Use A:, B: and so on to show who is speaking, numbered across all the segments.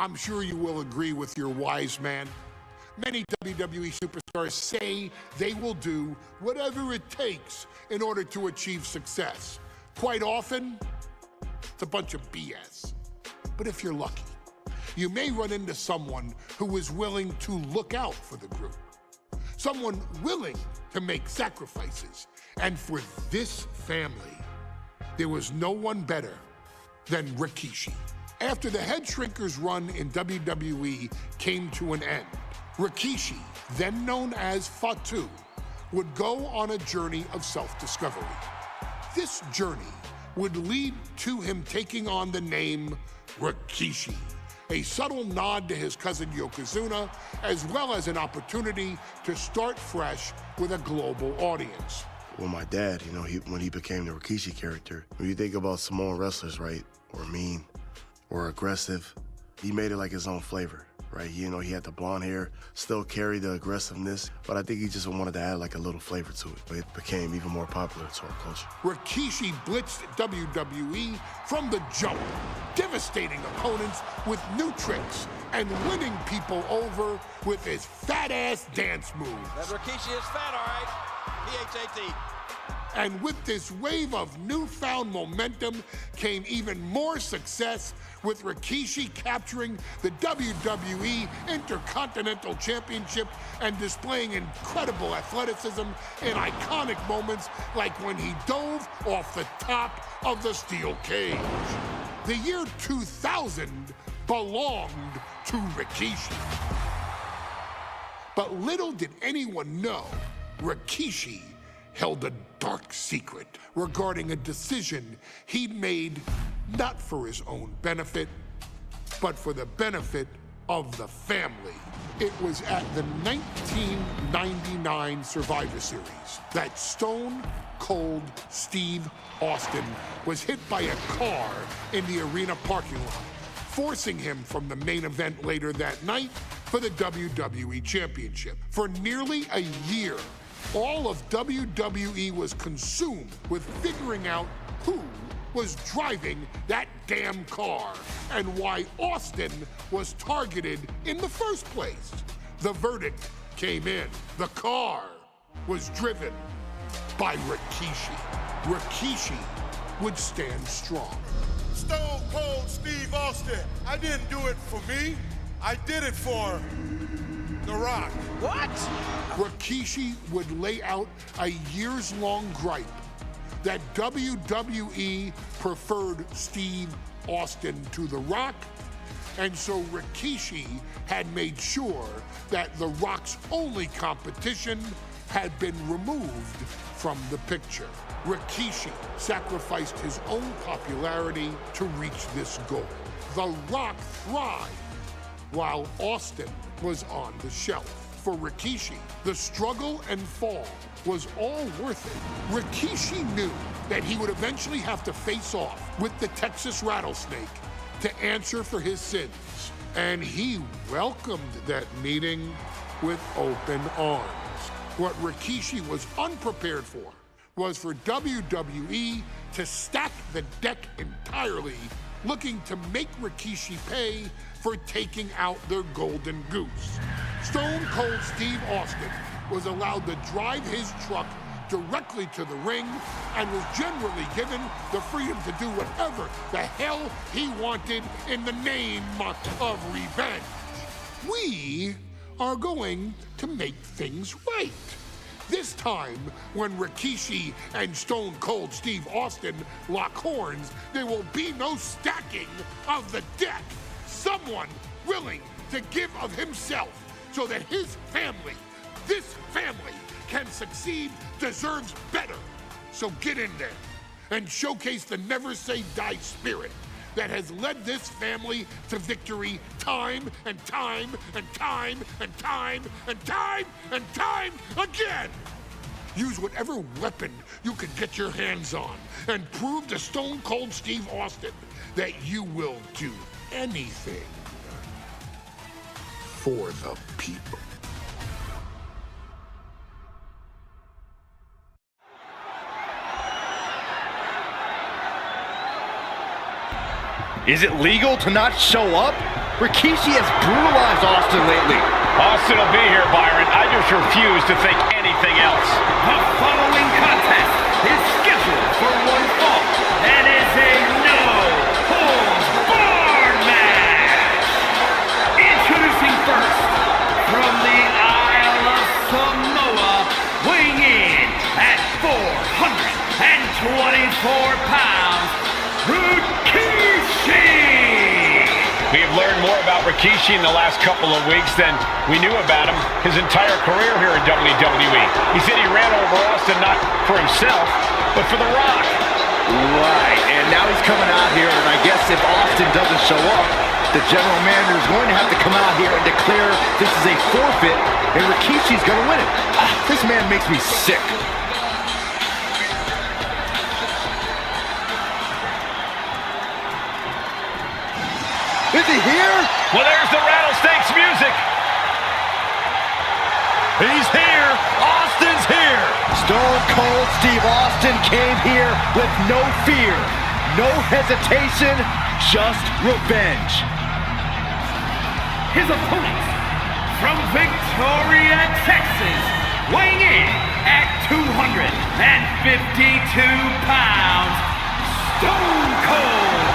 A: I'm sure you will agree with your wise man. Many WWE superstars say they will do whatever it takes in order to achieve success. Quite often, it's a bunch of BS. But if you're lucky, you may run into someone who is willing to look out for the group. Someone willing to make sacrifices. And for this family, there was no one better than Rikishi. After the Head Shrinkers run in WWE came to an end, Rikishi, then known as Fatu, would go on a journey of self-discovery. This journey would lead to him taking on the name Rikishi, a subtle nod to his cousin Yokozuna, as well as an opportunity to start fresh with a global audience.
B: Well, my dad, when he became the Rikishi character, when you think about Samoan wrestlers, right, or mean, or aggressive, he made it like his own flavor, right? He had the blonde hair, still carried the aggressiveness, but I think he just wanted to add like a little flavor to it. But it became even more popular to our culture.
A: Rikishi blitzed WWE from the jump, devastating opponents with new tricks and winning people over with his fat-ass dance moves.
C: That Rikishi is fat, all right. P-H-A-T.
A: And with this wave of newfound momentum came even more success, with Rikishi capturing the WWE Intercontinental Championship and displaying incredible athleticism in iconic moments like when he dove off the top of the steel cage. The year 2000 belonged to Rikishi. But little did anyone know, Rikishi held a dark secret regarding a decision he'd made not for his own benefit, but for the benefit of the family. It was at the 1999 Survivor Series that Stone Cold Steve Austin was hit by a car in the arena parking lot, forcing him from the main event later that night for the WWE Championship. For nearly a year, all of WWE was consumed with figuring out who was driving that damn car and why Austin was targeted in the first place. The verdict came in. The car was driven by Rikishi. Rikishi would stand strong.
D: Stone Cold Steve Austin, I didn't do it for me. I did it for The Rock.
C: What?
A: Rikishi would lay out a years-long gripe that WWE preferred Steve Austin to The Rock, and so Rikishi had made sure that The Rock's only competition had been removed from the picture. Rikishi sacrificed his own popularity to reach this goal. The Rock thrived while Austin was on the shelf. For Rikishi, the struggle and fall was all worth it. Rikishi knew that he would eventually have to face off with the Texas Rattlesnake to answer for his sins. And he welcomed that meeting with open arms. What Rikishi was unprepared for was for WWE to stack the deck entirely, looking to make Rikishi pay for taking out their golden goose. Stone Cold Steve Austin was allowed to drive his truck directly to the ring and was generally given the freedom to do whatever the hell he wanted in the name of revenge. We are going to make things right. This time, when Rikishi and Stone Cold Steve Austin lock horns, there will be no stacking of the deck. Someone willing to give of himself so that his family, this family, can succeed, deserves better. So get in there and showcase the never say die spirit that has led this family to victory time and time and time and time and time and time again. Use whatever weapon you can get your hands on and prove to Stone Cold Steve Austin that you will do anything for the people.
E: Is it legal to not show up? Rikishi has brutalized Austin lately.
C: Austin will be here, Byron. I just refuse to think anything else.
F: The following contest is scheduled for one fall and is a no-holds-barred match. Introducing first, from the Isle of Samoa, weighing in at 424 pounds, Rikishi!
C: We have learned more about Rikishi in the last couple of weeks than we knew about him his entire career here in WWE. He said he ran over Austin not for himself, but for The Rock.
E: Right, and now he's coming out here, and I guess if Austin doesn't show up, the general manager is going to have to come out here and declare this is a forfeit, and Rikishi's going to win it. This man makes me sick. Is he here?
C: Well, there's the Rattlesnakes music.
E: He's here. Austin's here. Stone Cold Steve Austin came here with no fear, no hesitation, just revenge.
F: His opponent, from Victoria, Texas, weighing in at 252 pounds, Stone Cold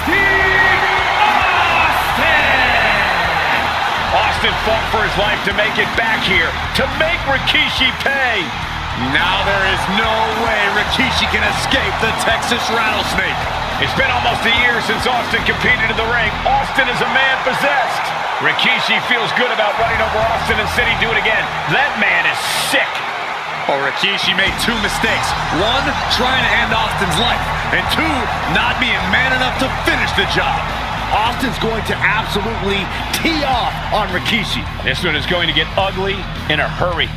F: Steve
C: Austin fought for his life to make it back here, to make Rikishi pay.
E: Now there is no way Rikishi can escape the Texas Rattlesnake.
C: It's been almost a year since Austin competed in the ring. Austin is a man possessed. Rikishi feels good about running over Austin and said he'd do it again. That man is sick.
E: Well, Rikishi made two mistakes. One, trying to end Austin's life. And two, not being man enough to finish the job. Austin's going to absolutely tee off on Rikishi.
C: This one is going to get ugly in a hurry.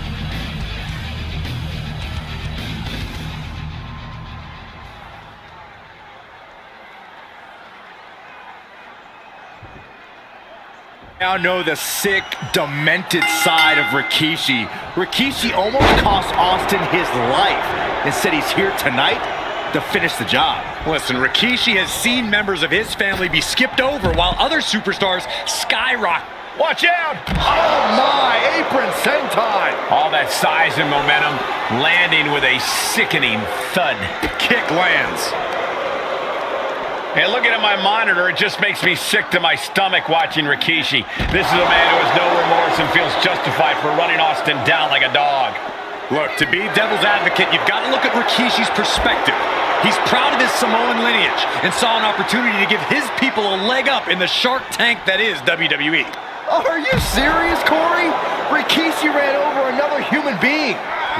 E: Now know the sick, demented side of Rikishi. Rikishi almost cost Austin his life and said he's here tonight to finish the job.
G: Listen, Rikishi has seen members of his family be skipped over while other superstars skyrocket.
C: Watch out!
E: Oh my, apron senton!
C: All that size and momentum landing with a sickening thud.
G: Kick lands.
C: And looking at my monitor, it just makes me sick to my stomach watching Rikishi. This is a man who has no remorse and feels justified for running Austin down like a dog.
G: Look, to be devil's advocate, you've got to look at Rikishi's perspective. He's proud of his Samoan lineage and saw an opportunity to give his people a leg up in the Shark Tank that is WWE.
E: Oh, are you serious, Corey? Rikishi ran over another human being.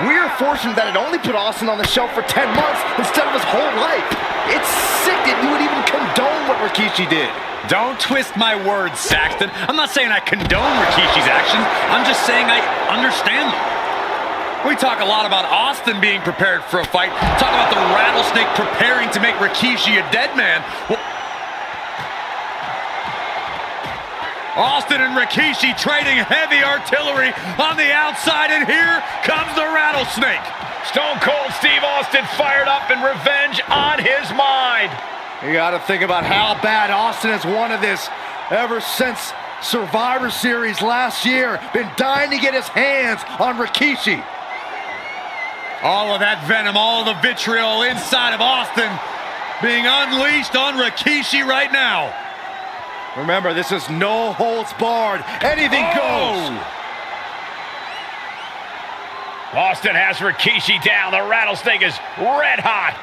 E: We're fortunate that it only put Austin on the shelf for 10 months instead of his whole life. It's sick that you would even condone what Rikishi did.
G: Don't twist my words, Saxton. I'm not saying I condone Rikishi's actions. I'm just saying I understand them. We talk a lot about Austin being prepared for a fight. Talk about the Rattlesnake preparing to make Rikishi a dead man. Well, Austin and Rikishi trading heavy artillery on the outside, and here comes the Rattlesnake.
C: Stone Cold Steve Austin fired up and revenge on his mind.
E: You got to think about how bad Austin has wanted this ever since Survivor Series last year. Been dying to get his hands on Rikishi.
G: All of that venom, all of the vitriol inside of Austin being unleashed on Rikishi right now.
E: Remember, this is no holds barred. Anything goes.
C: Austin has Rikishi down. The Rattlesnake is red hot.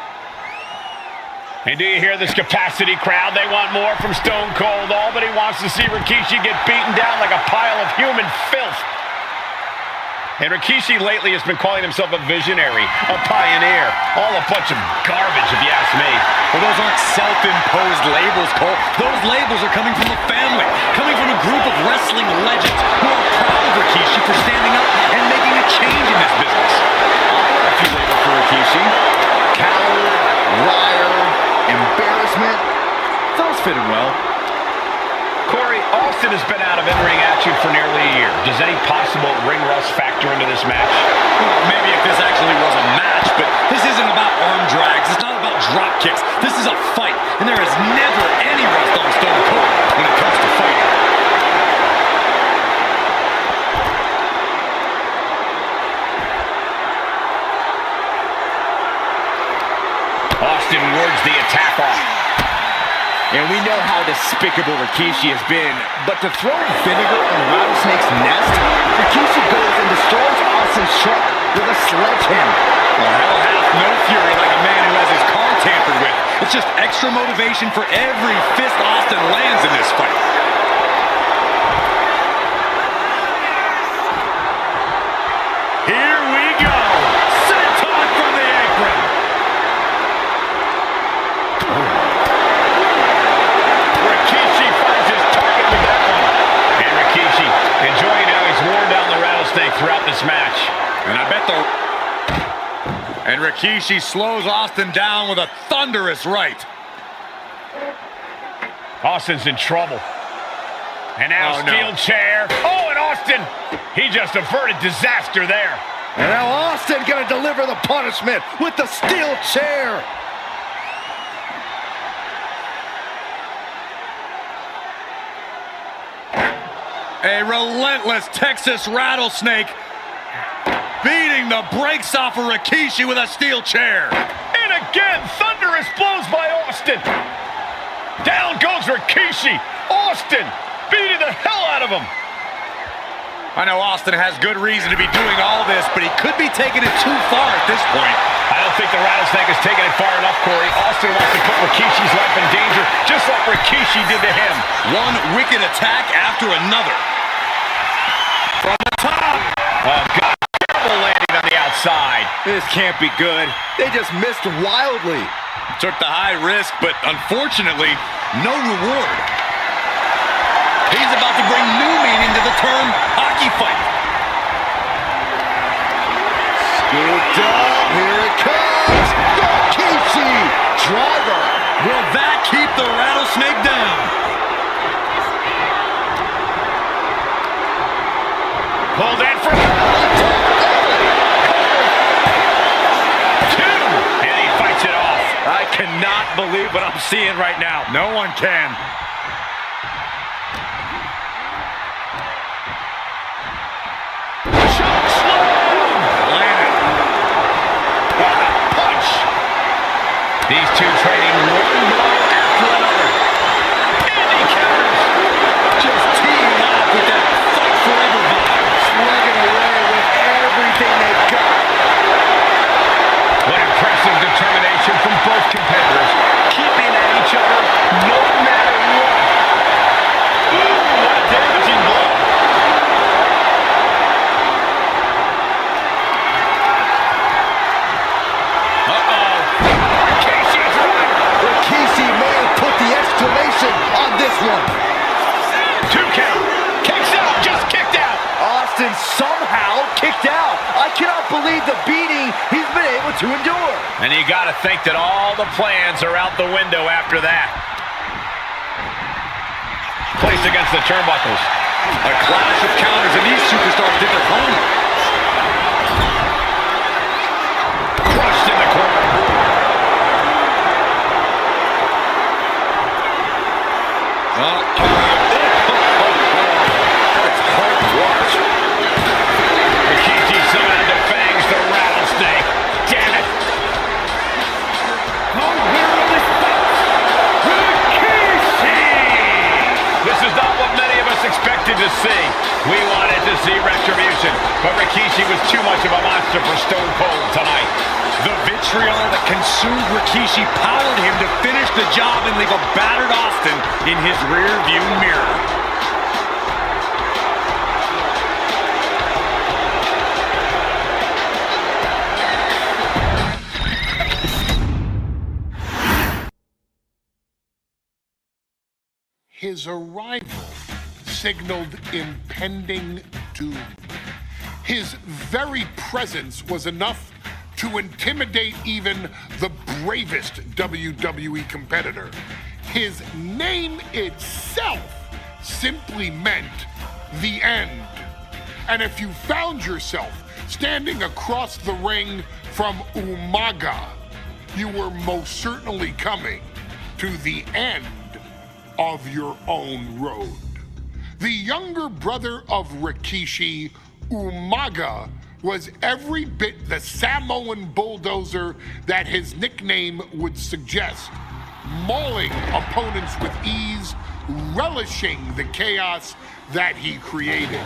C: And do you hear this capacity crowd? They want more from Stone Cold. Albany wants to see Rikishi get beaten down like a pile of human filth. And Rikishi lately has been calling himself a visionary, a pioneer. All a bunch of garbage, if you ask me.
G: Well, those aren't self-imposed labels, Cole. Those labels are coming from a family, coming from a group of wrestling legends who are proud of Rikishi for standing up and making a change in this business.
E: I got a few labels for Rikishi. Coward, liar, embarrassment. Those fit him well.
C: Corey, Austin has been out of in-ring action for nearly a year. Does any possible ring rust factor into this match?
G: Well, maybe if this actually was a match, but this isn't about arm drags. It's not about drop kicks. This is a fight, and there is never any rust on Stone Cold when it comes to fighting.
C: Austin wards the attack off.
E: And we know how despicable Rikishi has been, but to throw vinegar on Rattlesnake's nest, Rikishi goes and destroys Austin's truck with a sledgehammer.
G: Well, hell hath no fury like a man who has his car tampered with. It's just extra motivation for every fist Austin lands in this fight.
C: Here we go. Senton from the apron. Rikishi finds his target with that one. And Rikishi enjoying how he's worn down the Rattlesnake throughout this match.
G: And I bet And Rikishi slows Austin down with a thunderous right.
C: Austin's in trouble. And now steel chair. Oh, and Austin, he just averted disaster there.
E: And now Austin gonna deliver the punishment with the steel chair.
G: A relentless Texas Rattlesnake beating the brakes off of Rikishi with a steel chair.
C: And again, thunderous blows by Austin. Down goes Rikishi. Austin beating the hell out of him.
G: I know Austin has good reason to be doing all this, but he could be taking it too far at this point.
C: I don't think the Rattlesnake is taking it far enough, Corey. Austin wants to put Rikishi's life in danger, just like Rikishi did to him.
G: One wicked attack after another. From the top.
C: Oh, God. Terrible landing on the outside.
E: This can't be good. They just missed wildly.
G: Took the high risk, but unfortunately, no reward. He's about to bring new meaning to the term hockey fight.
E: Scooped up. Here it comes. Rikishi. Driver.
G: Will that keep the Rattlesnake down?
C: Pulled in for two. And he fights it off.
E: I cannot believe what I'm seeing right now.
G: No one can.
C: These two trading one blow after another. And he counters.
E: Just teeing off with that fight forever vibe. Slugging away with everything they've got.
C: What impressive determination from both competitors. Keeping at each other no matter what. Ooh, what a damaging blow.
E: Rikishi may have put the exclamation on this one.
C: 2 count. Kicks out. Just kicked out.
E: Austin somehow kicked out. I cannot believe the beating he's been able to endure.
C: And you got to think that all the plans are out the window after that. Placed against the turnbuckles.
G: A clash of counters, and these superstars did their homework.
C: Crushed in the corner. Rikishi somehow defangs the Rattlesnake. Damn it.
F: The winner of this fight, Rikishi!
C: This is not what many of us expected to see. We wanted to see retribution, but Rikishi was too much of a monster for Stone Cold tonight.
G: The vitriol that consumed Rikishi powered him to finish the job and leave a battered Austin in his rear-view mirror.
A: His arrival signaled impending doom. His very presence was enough to intimidate even the bravest WWE competitor. His name itself simply meant the end. And if you found yourself standing across the ring from Umaga, you were most certainly coming to the end of your own road. The younger brother of Rikishi, Umaga, was every bit the Samoan bulldozer that his nickname would suggest, mauling opponents with ease, relishing the chaos that he created.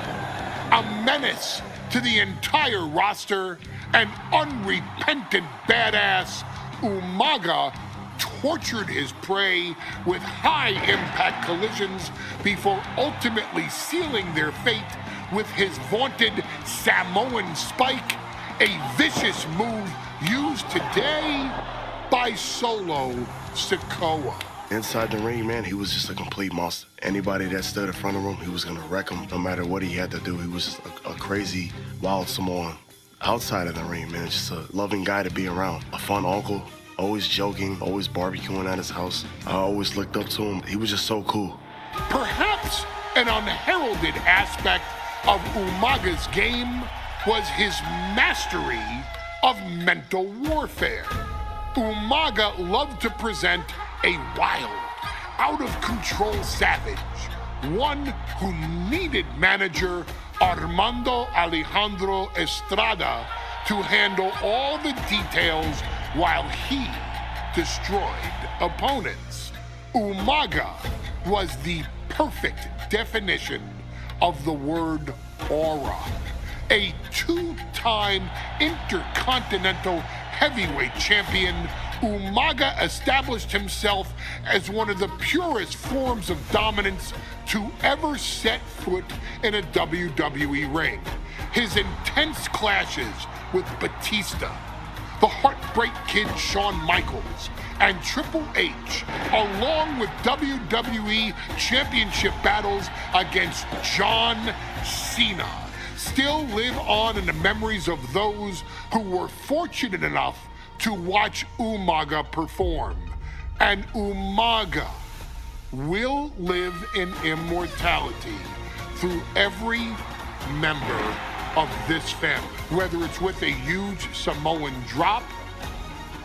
A: A menace to the entire roster, an unrepentant badass, Umaga tortured his prey with high-impact collisions before ultimately sealing their fate with his vaunted Samoan spike, a vicious move used today by Solo Sikoa.
B: Inside the ring, man, he was just a complete monster. Anybody that stood in front of him, he was gonna wreck him no matter what he had to do. He was just a crazy, wild Samoan. Outside of the ring, man, just a loving guy to be around. A fun uncle, always joking, always barbecuing at his house. I always looked up to him. He was just so cool.
A: Perhaps an unheralded aspect of Umaga's game was his mastery of mental warfare. Umaga loved to present a wild, out-of-control savage, one who needed manager Armando Alejandro Estrada to handle all the details while he destroyed opponents. Umaga was the perfect definition of the word aura. A two-time intercontinental heavyweight champion, Umaga established himself as one of the purest forms of dominance to ever set foot in a WWE ring. His intense clashes with Batista, the Heartbreak Kid Shawn Michaels, and Triple H, along with WWE Championship battles against John Cena, still live on in the memories of those who were fortunate enough to watch Umaga perform. And Umaga will live in immortality through every member of this family, whether it's with a huge Samoan drop,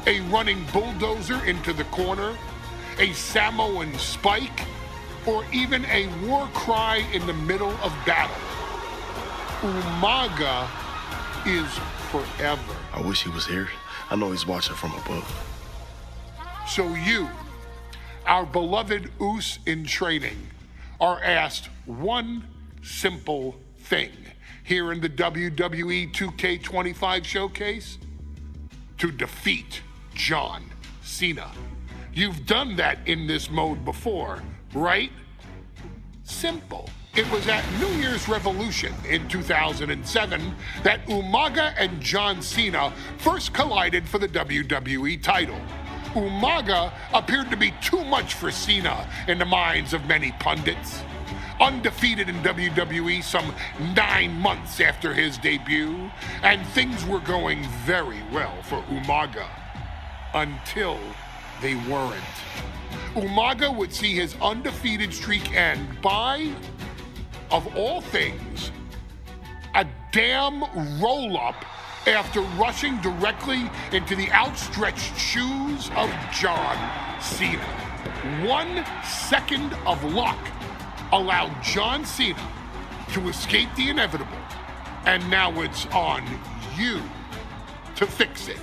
A: a running bulldozer into the corner, a Samoan spike, or even a war cry in the middle of battle. Umaga is forever.
B: I wish he was here. I know he's watching from above.
A: So you, our beloved Us in training, are asked one simple thing here in the WWE 2K25 showcase: to defeat John Cena. You've done that in this mode before, right? Simple. It was at New Year's Revolution in 2007 that Umaga and John Cena first collided for the WWE title. Umaga appeared to be too much for Cena in the minds of many pundits. Undefeated in WWE some 9 months after his debut, and things were going very well for Umaga. Until they weren't. Umaga would see his undefeated streak end by, of all things, a damn roll-up after rushing directly into the outstretched shoes of John Cena. 1 second of luck allowed John Cena to escape the inevitable, and now it's on you to fix it.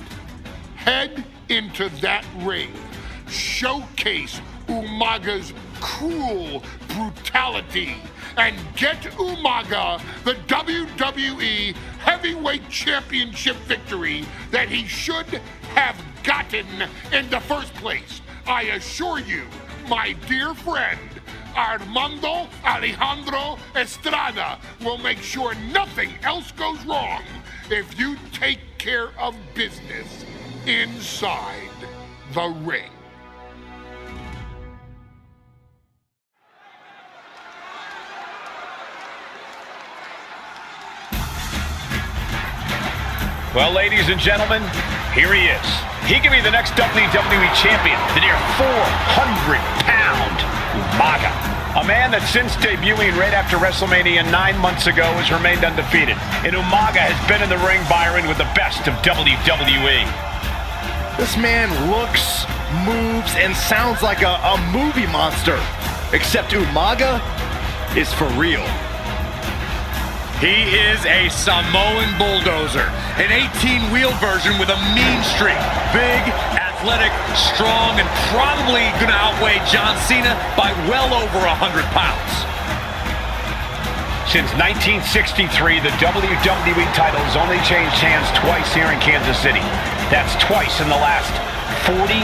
A: Head into that ring, showcase Umaga's cruel brutality, and get Umaga the WWE Heavyweight Championship victory that he should have gotten in the first place. I assure you, my dear friend, Armando Alejandro Estrada will make sure nothing else goes wrong if you take care of business inside the ring.
C: Well, ladies and gentlemen, here he is. He can be the next WWE champion, the near 400-pound Umaga. A man that since debuting right after WrestleMania 9 months ago has remained undefeated. And Umaga has been in the ring, Byron, with the best of WWE.
E: This man looks, moves, and sounds like a movie monster. except Umaga is for real.
G: He is a Samoan bulldozer, an 18-wheel version with a mean streak. Big, athletic, strong, and probably gonna outweigh John Cena by well over 100 pounds.
C: Since 1963, the WWE title has only changed hands twice here in Kansas City. That's twice in the last 47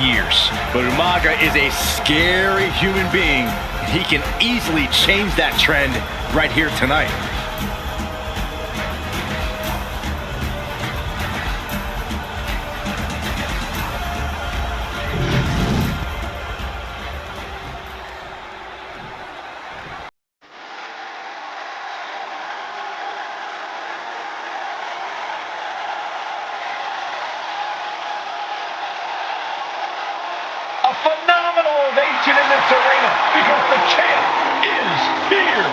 C: years.
E: But Umaga is a scary human being. He can easily change that trend right here tonight.
C: A phenomenal ovation in this arena because the champ is here.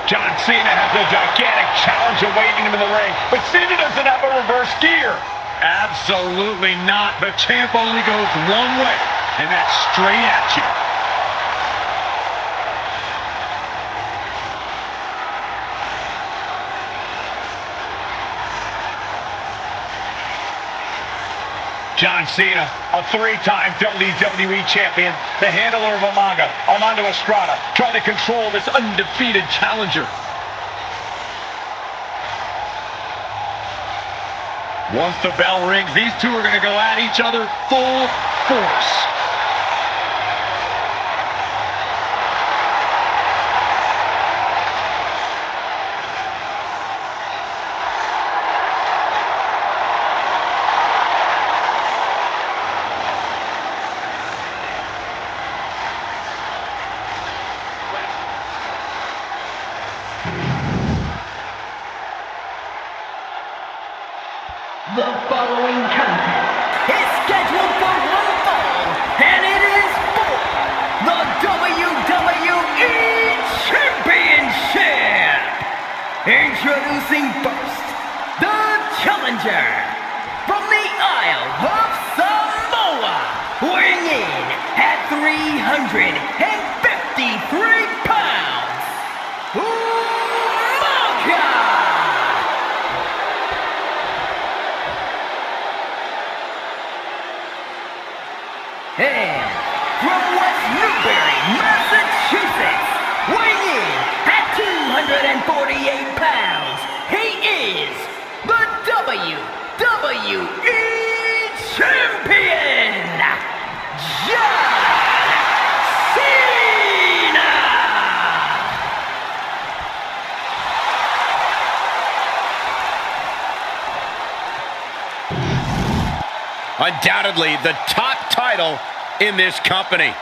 C: John Cena has a gigantic challenge awaiting him in the ring, but Cena doesn't have a reverse gear.
G: Absolutely not. The champ only goes one way, and that's straight at you.
C: John Cena, a three-time WWE champion, the handler of Umaga, Armando Estrada, trying to control this undefeated challenger.
G: Once the bell rings, these two are going to go at each other full force.
F: The following contest is scheduled for one fall, and it is for the WWE Championship. Introducing first, the challenger from the Isle of Samoa, weighing in at 353 pounds, Umaga. And from West Newbury, Massachusetts, weighing in at 248 pounds, he is the WWE Champion, John Cena!
C: Undoubtedly the top title in this company.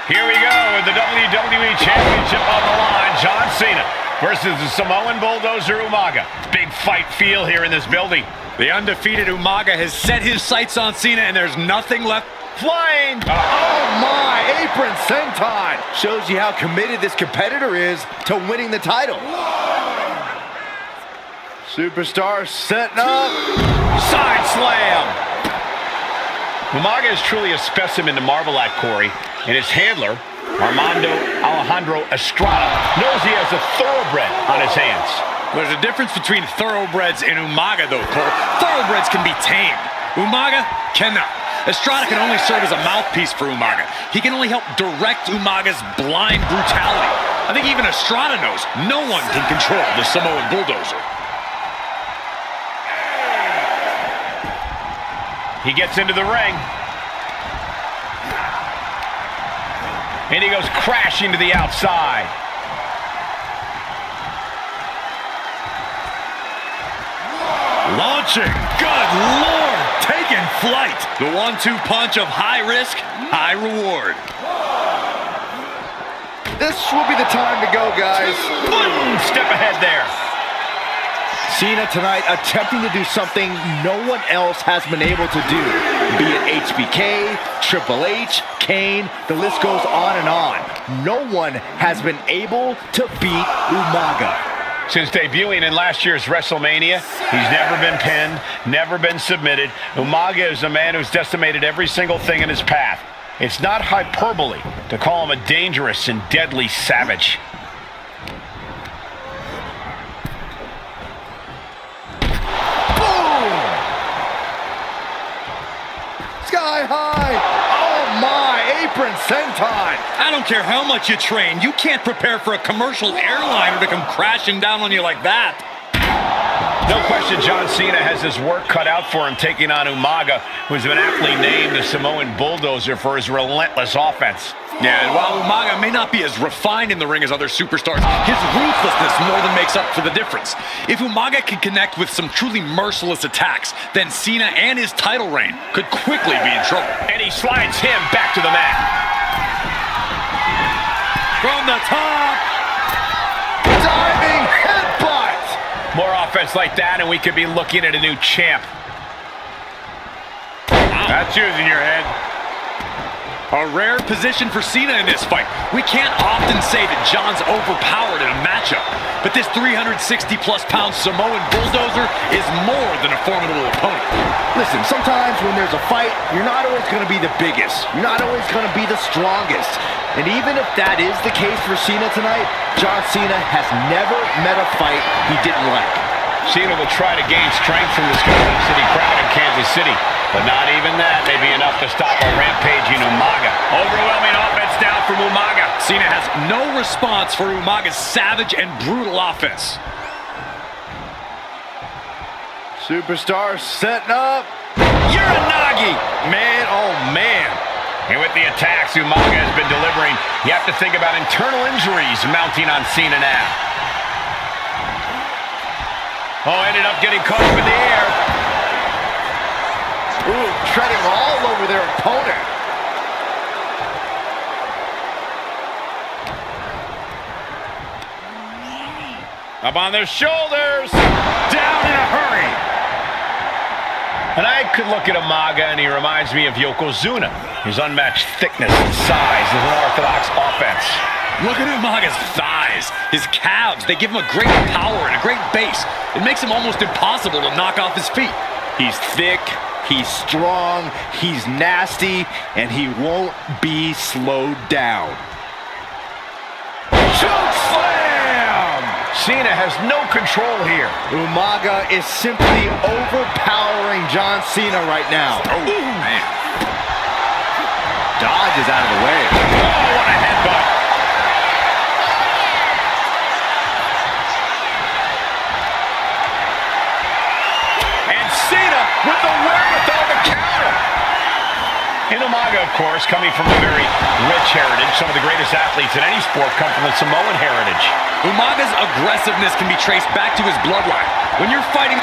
C: Here we go with the WWE Championship on the line. John Cena versus the Samoan bulldozer Umaga. Big fight feel here in this building.
G: The undefeated Umaga has set his sights on Cena, and there's nothing left.
C: Flying!
E: Oh my, apron senton! Shows you how committed this competitor is to winning the title. Superstar setting up.
C: Side slam! Umaga is truly a specimen to marvel at, Corey, and his handler, Armando Estrada, knows he has a thoroughbred on his hands.
G: There's a difference between thoroughbreds and Umaga, though, Cole. Thoroughbreds can be tamed. Umaga cannot. Estrada can only serve as a mouthpiece for Umaga. He can only help direct Umaga's blind brutality. I think even Estrada knows no one can control the Samoan bulldozer.
C: He gets into the ring. And he goes crashing to the outside.
G: Launching, good Lord, taking flight. The 1-2 punch of high risk, high reward.
E: This will be the time to go, guys.
C: Boom! Step ahead there.
E: Cena tonight attempting to do something no one else has been able to do. Be it HBK, Triple H, Kane, the list goes on and on. No one has been able to beat Umaga.
C: Since debuting in last year's WrestleMania, he's never been pinned, never been submitted. Umaga is a man who's decimated every single thing in his path. It's not hyperbole to call him a dangerous and deadly savage.
E: Boom! Sky high! Oh my, apron senton!
G: I don't care how much you train, you can't prepare for a commercial airliner to come crashing down on you like that.
C: No question John Cena has his work cut out for him taking on Umaga, who's been aptly named the Samoan Bulldozer for his relentless offense.
G: Yeah, and while Umaga may not be as refined in the ring as other superstars, his ruthlessness more than makes up for the difference. If Umaga can connect with some truly merciless attacks, then Cena and his title reign could quickly be in trouble.
C: And he slides him back to the mat.
G: From the top!
E: Diving headbutt!
C: More offense like that, and we could be looking at a new champ. That's using your head.
G: A rare position for Cena in this fight. We can't often say that John's overpowered in a matchup, but this 360-plus pound Samoan Bulldozer is more than a formidable opponent.
E: Listen, sometimes when there's a fight, you're not always going to be the biggest. You're not always going to be the strongest. And even if that is the case for Cena tonight, John Cena has never met a fight he didn't like.
C: Cena will try to gain strength from this capacity crowd in Kansas City, but not even that may be enough to stop a rampaging Umaga. Overwhelming offense now from Umaga.
G: Cena has no response for Umaga's savage and brutal offense.
E: Superstar setting up.
C: Uranagi!
G: Man, oh man.
C: And with the attacks Umaga has been delivering, you have to think about internal injuries mounting on Cena now. Oh, ended up getting caught up in the air.
E: Ooh, treading all over their opponent.
C: Up on their shoulders.
G: Down in a hurry.
C: And I could look at Umaga and he reminds me of Yokozuna. His unmatched thickness and size is an orthodox offense.
G: Look at Umaga's thighs, his calves. They give him a great power and a great base. It makes him almost impossible to knock off his feet.
E: He's thick, he's strong, he's nasty, and he won't be slowed down.
C: Choke slam! Cena has no control here.
E: Umaga is simply overpowering John Cena right now.
G: Oh, man.
E: Dodge is out of the way.
C: Oh, what a headbutt. And Cena with the wherewithal to counter. And Umaga, of course, coming from a very rich heritage. Some of the greatest athletes in any sport come from the Samoan heritage.
G: Umaga's aggressiveness can be traced back to his bloodline. When you're fighting...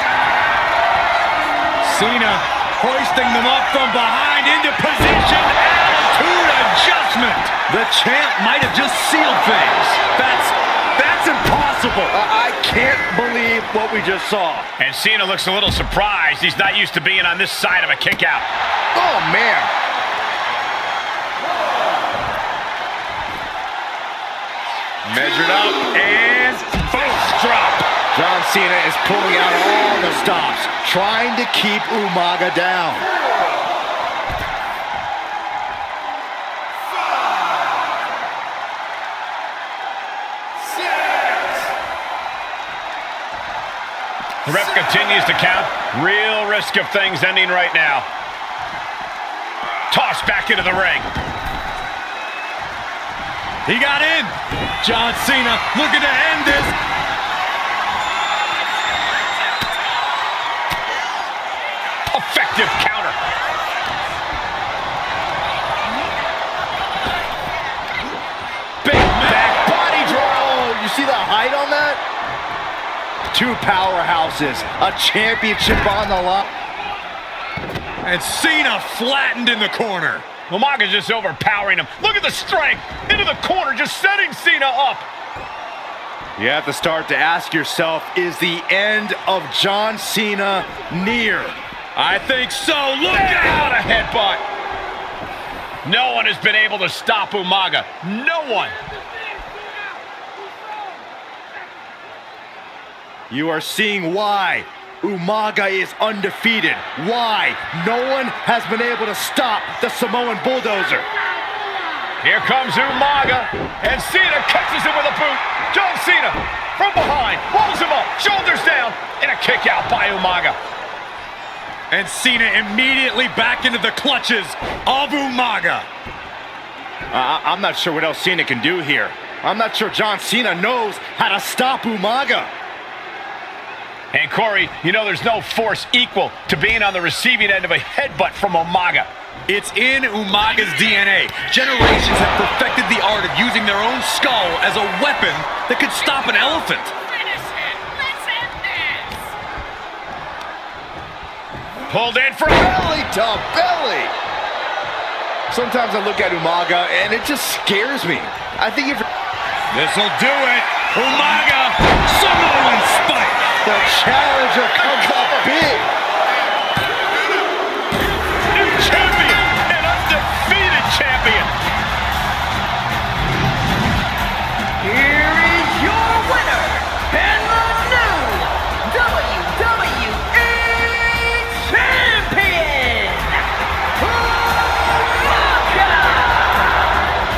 G: Cena hoisting them up from behind into position. Attitude adjustment. The champ might have just sealed things. That's impossible.
E: I can't believe what we just saw.
C: And Cena looks a little surprised. He's not used to being on this side of a kick out.
E: Oh, man.
C: Measured up and face drop.
E: John Cena is pulling out all the stops, trying to keep Umaga down.
C: The ref continues to count. Real risk of things ending right now. Tossed back into the ring.
G: He got in. John Cena looking to end this.
C: Effective counter. Big back body drop.
E: Oh, you see the height on that? Two powerhouses, a championship on the line.
G: And Cena flattened in the corner.
C: Umaga's just overpowering him. Look at the strength. Into the corner, just setting Cena up.
E: You have to start to ask yourself, is the end of John Cena near?
G: I think so. Look out!
C: A headbutt. No one has been able to stop Umaga. No one.
E: You are seeing why Umaga is undefeated. Why no one has been able to stop the Samoan bulldozer.
C: Here comes Umaga, and Cena catches him with a boot. John Cena from behind, rolls him up, shoulders down, and a kick out by Umaga.
G: And Cena immediately back into the clutches of Umaga.
E: I'm not sure what else Cena can do here. I'm not sure John Cena knows how to stop Umaga.
C: And Corey, you know there's no force equal to being on the receiving end of a headbutt from Umaga.
G: It's in Umaga's DNA. Generations have perfected the art of using their own skull as a weapon that could stop an elephant.
F: Finish it. Let's end this.
C: Pulled in for
E: Belly to belly. Sometimes I look at Umaga and it just scares me. I think if
G: This'll do it. Umaga, Samoan spike.
E: the challenger comes up big.
C: new champion, an undefeated champion.
F: Here is your winner and the new WWE Champion, Umaga!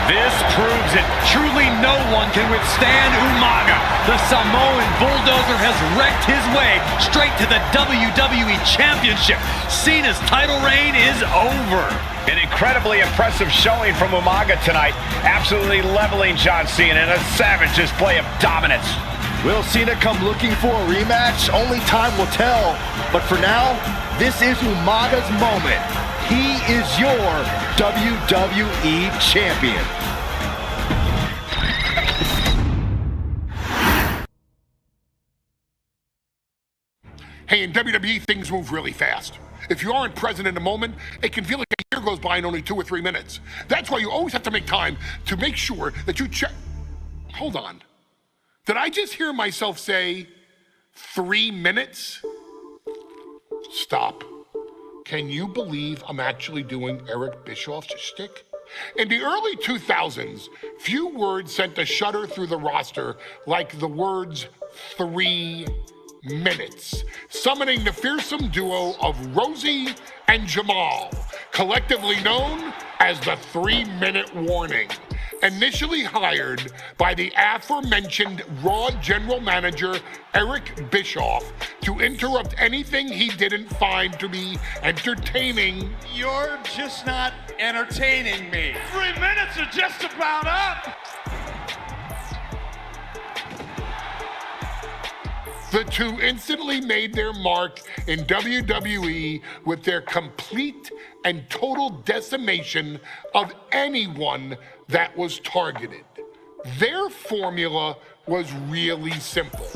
G: This proves it. Truly no one can withstand Umaga. The Samoan bulldozer has wrecked his way straight to the WWE Championship. Cena's title reign is over.
C: An incredibly impressive showing from Umaga tonight, absolutely leveling John Cena in a savage display of dominance.
E: Will Cena come looking for a rematch? Only time will tell. But for now, this is Umaga's moment. He is your WWE Champion.
A: Hey, in WWE, things move really fast. If you aren't present in the moment, it can feel like a year goes by in only 2 or 3 minutes. That's why you always have to make time to make sure that you check. Hold on. Did I just hear myself say 3 minutes? Stop. Can you believe I'm actually doing Eric Bischoff's shtick? In the early 2000s, few words sent a shudder through the roster like the words 3 minutes, summoning the fearsome duo of Rosie and Jamal, collectively known as the 3-minute warning. Initially hired by the aforementioned Raw general manager Eric Bischoff to interrupt anything he didn't find to be entertaining.
H: You're just not entertaining me. 3 minutes are just about up.
A: The two instantly made their mark in WWE with their complete and total decimation of anyone that was targeted. Their formula was really simple.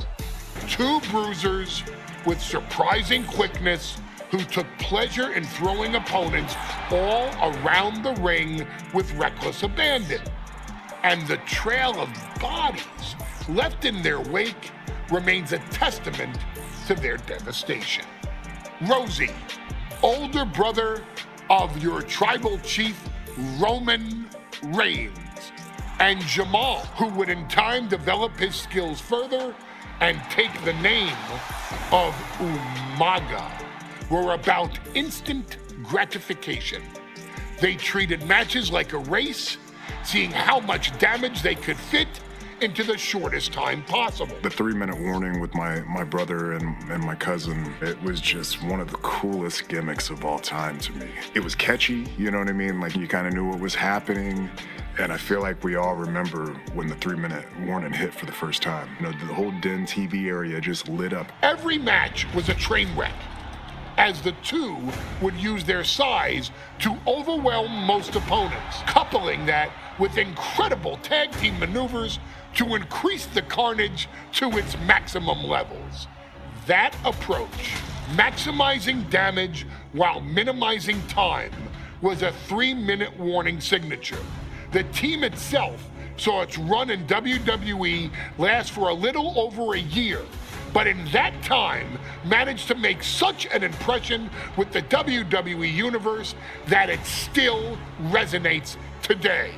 A: 2 bruisers with surprising quickness who took pleasure in throwing opponents all around the ring with reckless abandon. And the trail of bodies left in their wake remains a testament to their devastation. Rosie, older brother of your tribal chief Roman Reigns, and Jamal, who would in time develop his skills further and take the name of Umaga, were about instant gratification. They treated matches like a race, seeing how much damage they could fit into the shortest time possible.
I: The 3-minute warning with my brother and my cousin, it was just one of the coolest gimmicks of all time to me. It was catchy, you know what I mean? Like, you kind of knew what was happening. And I feel like we all remember when the 3-minute warning hit for the first time. You know, the whole Den TV area just lit up.
A: Every match was a train wreck, as the two would use their size to overwhelm most opponents, coupling that with incredible tag team maneuvers to increase the carnage to its maximum levels. That approach, maximizing damage while minimizing time, was a 3-minute warning signature. The team itself saw its run in WWE last for a little over a year, but in that time managed to make such an impression with the WWE Universe that it still resonates today.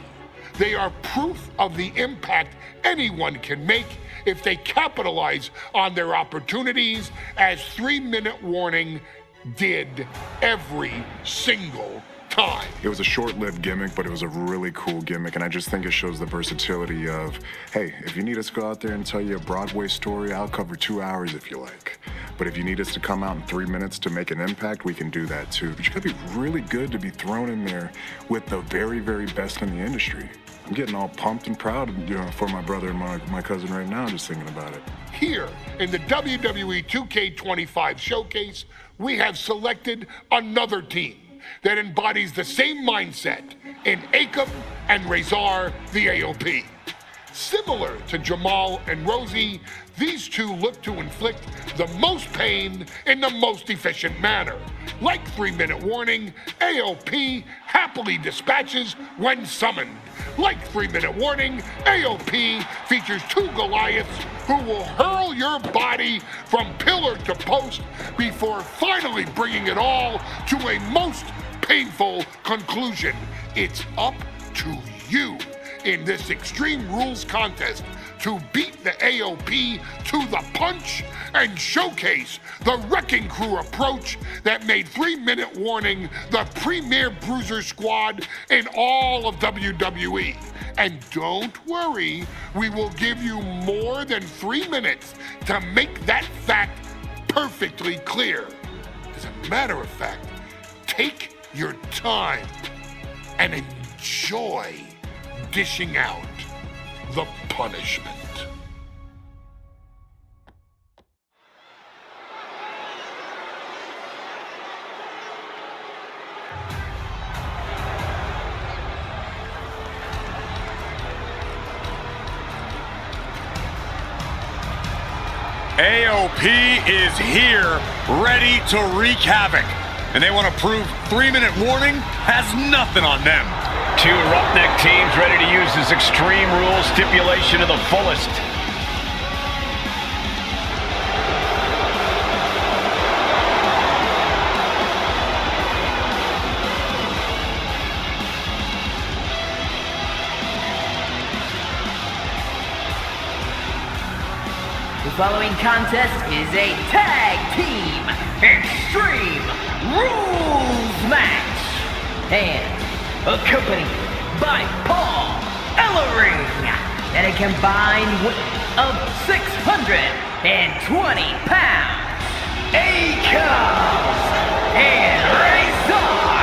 A: They are proof of the impact anyone can make if they capitalize on their opportunities, as 3-minute warning did every single time.
I: It was a short-lived gimmick, but it was a really cool gimmick, and I just think it shows the versatility of, hey, if you need us to go out there and tell you a Broadway story, I'll cover 2 hours if you like. But if you need us to come out in 3 minutes to make an impact, we can do that too. But you gotta be really good to be thrown in there with the very, very best in the industry. I'm getting all pumped and proud, for my brother and my cousin right now, just thinking about it.
A: Here in the WWE 2K25 showcase, we have selected another team that embodies the same mindset in Akam and Razor the AOP. Similar to Jamal and Rosie, these two look to inflict the most pain in the most efficient manner. Like 3-minute warning, AOP happily dispatches when summoned. Like 3-minute warning, AOP features 2 Goliaths who will hurl your body from pillar to post before finally bringing it all to a most painful conclusion. It's up to you in this Extreme Rules contest to beat the AOP to the punch and showcase the Wrecking Crew approach that made 3-minute warning the premier bruiser squad in all of WWE. And don't worry, we will give you more than 3 minutes to make that fact perfectly clear. As a matter of fact, take your time and enjoy dishing out the punishment.
G: AOP is here, ready to wreak havoc. And they want to prove 3-minute warning has nothing on them.
C: 2 roughneck teams ready to use this Extreme Rules stipulation to the fullest.
F: The following contest is a tag team Extreme Rules match, and accompanied by Paul Ellering, and a combined weight of 620 pounds. Akam and Razor,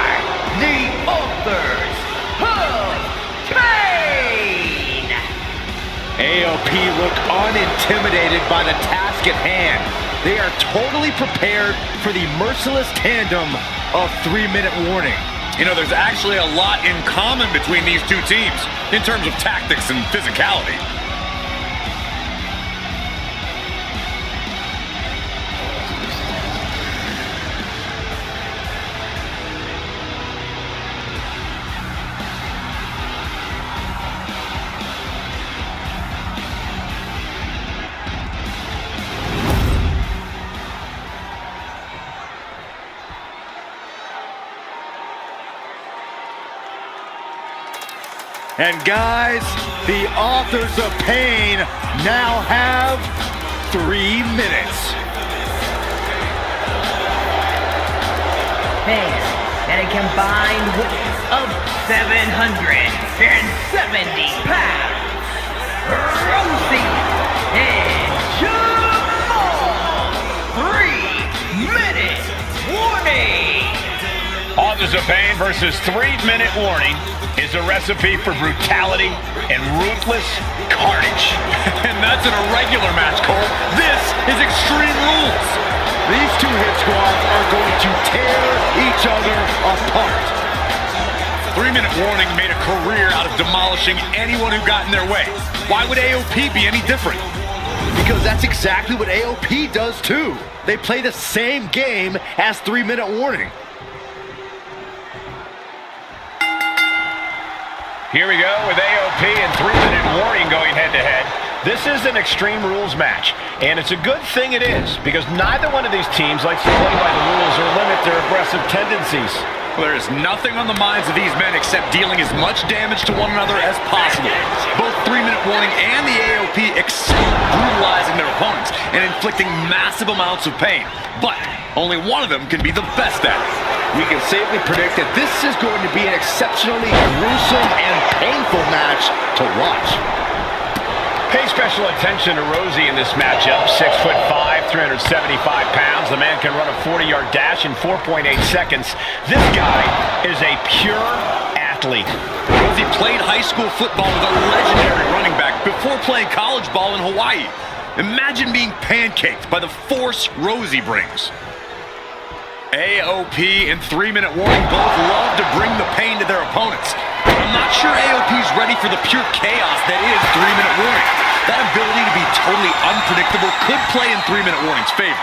F: the authors of pain.
E: AOP look unintimidated by the task at hand. They are totally prepared for the merciless tandem of 3-minute warning.
G: You know, there's actually a lot in common between these two teams in terms of tactics and physicality.
E: And guys, the authors of pain now have 3 minutes.
F: Pain and a combined weight of 770 pounds. Rosie and Jamal. 3-minute warning.
C: Authors of Pain versus 3-minute warning is a recipe for brutality and ruthless carnage.
G: And that's an irregular match, Cole. This is Extreme Rules.
E: These two hit squads are going to tear each other apart.
G: 3-minute warning made a career out of demolishing anyone who got in their way. Why would AOP be any different?
E: Because that's exactly what AOP does too. They play the same game as 3-minute warning.
C: Here we go with AOP and 3-minute warning going head-to-head. This is an Extreme Rules match, and it's a good thing it is, because neither one of these teams likes to play by the rules or limit their aggressive tendencies.
G: Well, there is nothing on the minds of these men except dealing as much damage to one another as possible. Both 3-minute warning and the AOP excel at brutalizing their opponents and inflicting massive amounts of pain. But only one of them can be the best at it.
E: We can safely predict that this is going to be an exceptionally gruesome and painful match to watch.
C: Pay special attention to Rosie in this matchup. 6'5", 375 pounds. The man can run a 40-yard dash in 4.8 seconds. This guy is a pure athlete.
G: Rosie played high school football with a legendary running back before playing college ball in Hawaii. Imagine being pancaked by the force Rosie brings. AOP and 3-minute warning both love to bring the pain to their opponents. I'm not sure AOP's ready for the pure chaos that is 3-minute warning. That ability to be totally unpredictable could play in 3-minute warning's favor.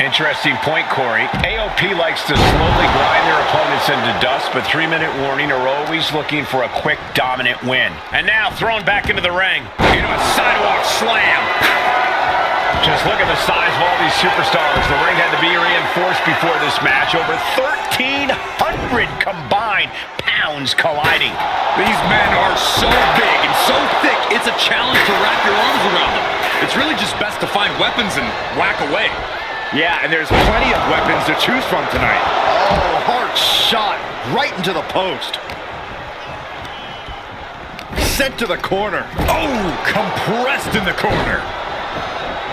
C: Interesting point, Corey. AOP likes to slowly grind their opponents into dust, but 3-minute warning are always looking for a quick, dominant win. And now thrown back into the ring. Into a sidewalk slam. Just look at the size of all these superstars. The ring had to be reinforced before this match. Over 1,300 combined pounds colliding.
G: These men are so big and so thick, it's a challenge to wrap your arms around them. It's really just best to find weapons and whack away.
E: Yeah, and there's plenty of weapons to choose from tonight. Oh, hard shot right into the post. Sent to the corner.
G: Oh, compressed in the corner.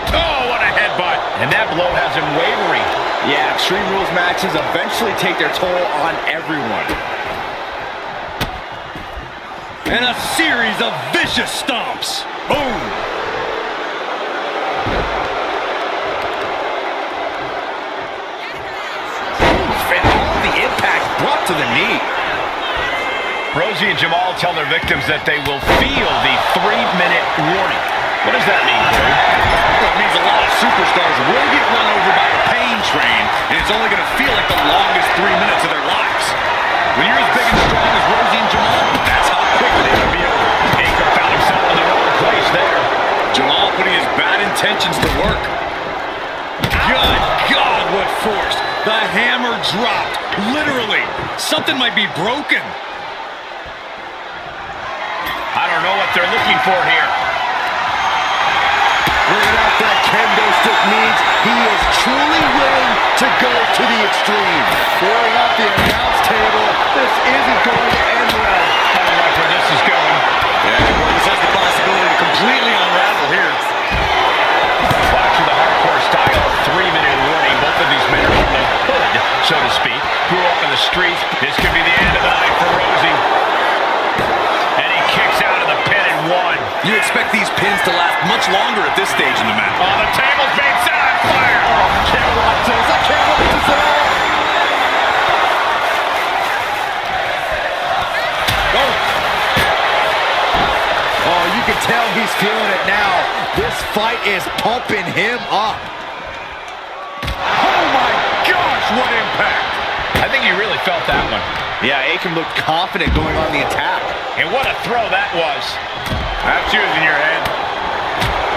C: Oh, what a headbutt. And that blow has him wavering.
E: Yeah, Extreme Rules matches eventually take their toll on everyone.
G: And a series of vicious stomps. Boom.
E: And all the impact brought to the knee.
C: Rosie and Jamal tell their victims that they will feel the 3-minute warning. What does that mean, Corey?
G: Well, it means a lot of superstars will get run over by a pain train, and it's only going to feel like the longest 3 minutes of their lives. When you're as big and strong as Rosie and Jamal, that's how quickly they can be over.
C: Baker found himself in the wrong place there.
G: Jamal putting his bad intentions to work. Good God, what force. The hammer dropped. Literally. Something might be broken.
C: I don't know what they're looking for here.
E: Bringing out that kendo stick means he is truly willing to go to the extreme. Throwing out the announce table, this isn't going to end well.
C: I don't like where this is going.
G: Yeah, well, this has the possibility to completely unravel here.
C: Watch for the hardcore style of 3-minute warning. Both of these men are from the hood, so to speak. Grew up in the streets. This could be the end of the night for Rosie. And he kicks out of the pin and one.
G: You expect these pins to last much longer at this stage in the match.
C: Oh, the table's being set on fire.
E: Oh, I can't watch this. I can't watch this at all. Oh, you can tell he's feeling it now. This fight is pumping him up.
G: Oh my gosh, what impact!
C: I think he really felt that one.
E: Yeah, Aiken looked confident going on the attack.
C: And what a throw that was.
G: That's yours in your head.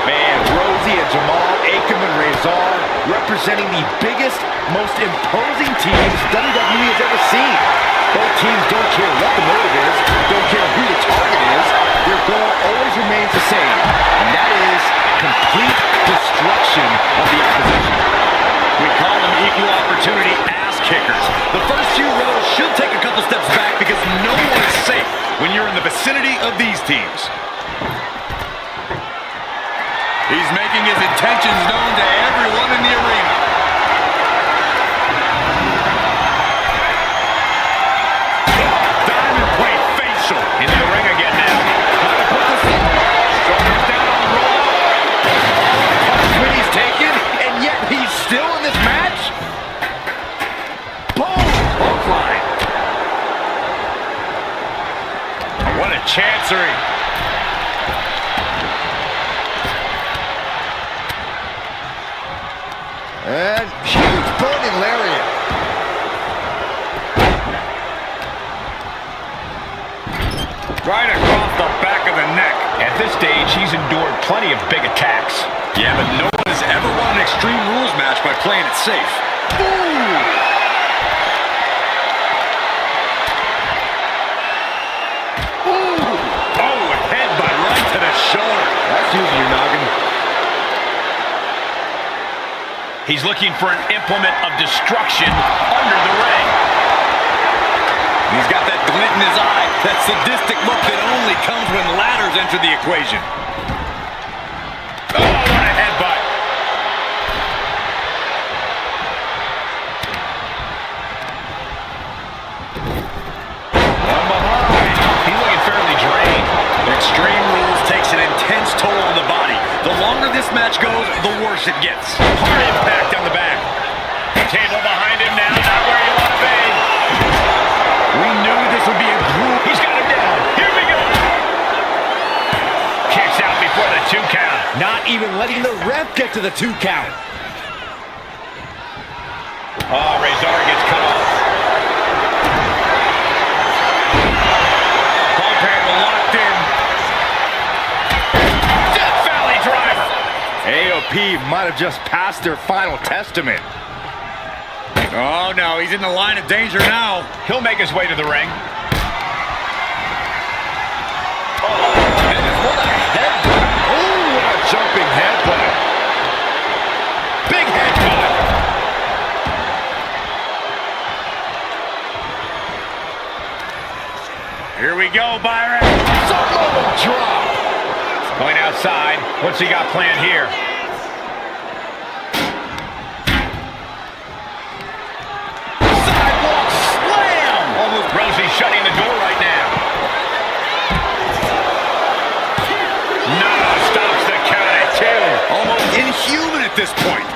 E: Man, Rosie and Jamal, Aiken and Razor representing the biggest, most imposing teams WWE has ever seen. Both teams don't care what the motive is, don't care who the target is. Their goal always remains the same, and that is complete destruction of the opposition.
G: We call them equal opportunity ass kickers. The first few rows should take a couple steps back because no one is safe when you're in the vicinity of these teams. He's making his intentions known to everyone in the arena. Diamond plate facial.
C: Into the ring again now.
G: Shoulders down, roll up.
E: He's taken, and yet he's still in this match. Boom! Hookline.
G: What a chancery.
E: And huge burning lariat.
G: Right across the back of the neck.
C: At this stage, he's endured plenty of big attacks.
G: Yeah, but no one has ever won an Extreme Rules match by playing it safe. Ooh! Shoulder. That's using your noggin.
C: He's looking for an implement of destruction under the ring.
G: He's got that glint in his eye, that sadistic look that only comes when ladders enter the equation.
C: Oh, what a headbutt. One behind. He's looking fairly drained.
G: Extreme Rules takes an intense toll on the body. The longer this match goes, the worse it gets.
C: Hard impact on the back. Table behind him now, not where you want to be.
G: We knew this would be a group.
C: He's got him down. Here we go. Kicks out before the 2 count.
E: Not even letting the ref get to the 2 count.
C: Oh, Razor gets cut off.
E: AOP might have just passed their final testament.
G: Oh, no, he's in the line of danger now.
C: He'll make his way to the ring.
E: And what a headbutt. Oh, what a jumping headbutt. Big headbutt.
C: Here we go, Byron.
E: Samoa drop.
C: Going outside. What's he got planned here?
E: Sidewalk slam.
C: Almost Rosie shutting the door right now. No, stops the count at 2.
G: Almost inhuman at this point.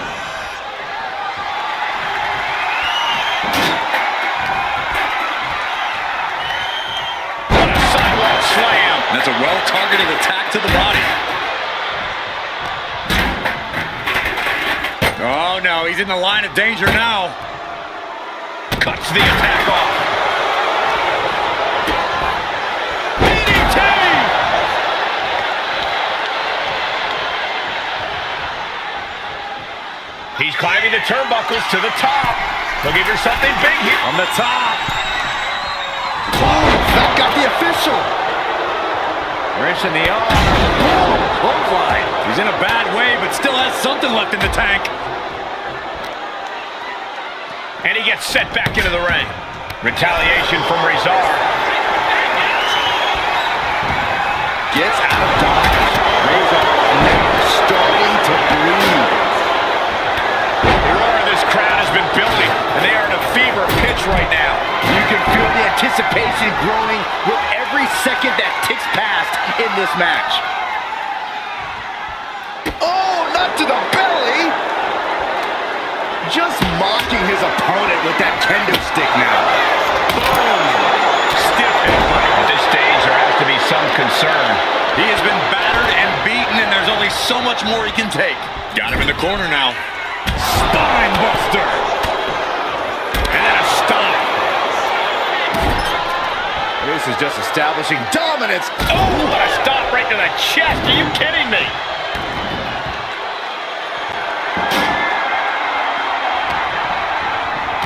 C: What a sidewalk slam.
G: That's a well-targeted attack to the body. Oh, no, he's in the line of danger now.
C: Cuts the attack off. DDT! He's climbing the turnbuckles to the top. Looking for something big here.
G: On the top.
E: Oh, that got the official.
C: Wrench in the arm.
E: Oh, clothesline.
G: He's in a bad way, but still has something left in the tank.
C: And he gets set back into the ring. Retaliation from Razor.
E: Gets out of dodge. Razor now starting to bleed.
C: The roar of this crowd has been building, and they are in a fever pitch right now.
E: You can feel the anticipation growing with every second that ticks past in this match. Oh, not to the belly! Just mocking his opponent with that kendo stick now.
C: Boom! Stiff headbutt. At this stage, there has to be some concern.
G: He has been battered and beaten, and there's only so much more he can take. Got him in the corner now.
C: Spine buster. And then a stomp.
E: This is just establishing dominance.
C: Oh, what a stomp right to the chest. Are you kidding me?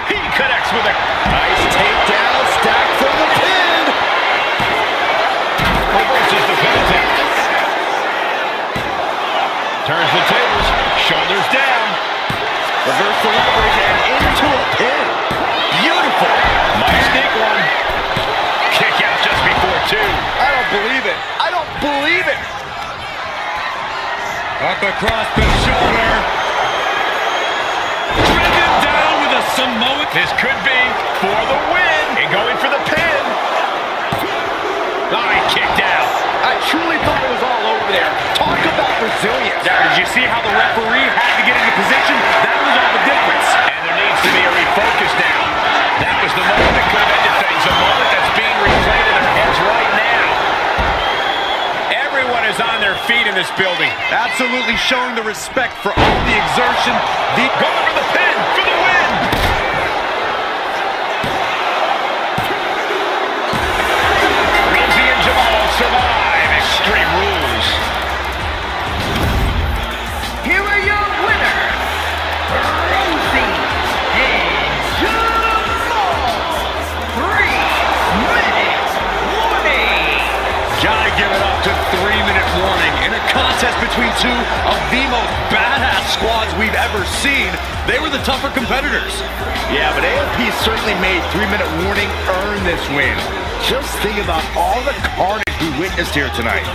C: He connects with a
E: Nice takedown, stacked from the pin.
C: reverses the pin attempt. Turns the tables, shoulders down.
E: Reverse the leverage and into a pin. Beautiful.
C: Might sneak one. Kick out just before 2.
E: I don't believe it. I don't believe it.
G: Up across the shoulder. Driven down with a Samoan.
C: This could be for the win. And going for the pin. Oh, he kicked out.
E: I truly thought it was all over there. Talk about resilience.
G: Did you see how the referee had to get into position? That was all the difference.
C: And there needs to be a refocus now. That was the moment that could have ended things. A moment that's being replayed in their heads right now. Everyone is on their feet in this building.
G: Absolutely showing the respect for all the exertion.
C: Going for the pin for the win. Rosie and Jamal
G: contest between two of the most badass squads we've ever seen. They were the tougher competitors.
E: Yeah, but AOP certainly made 3-minute warning earn this win. Just think about all the carnage we witnessed here tonight.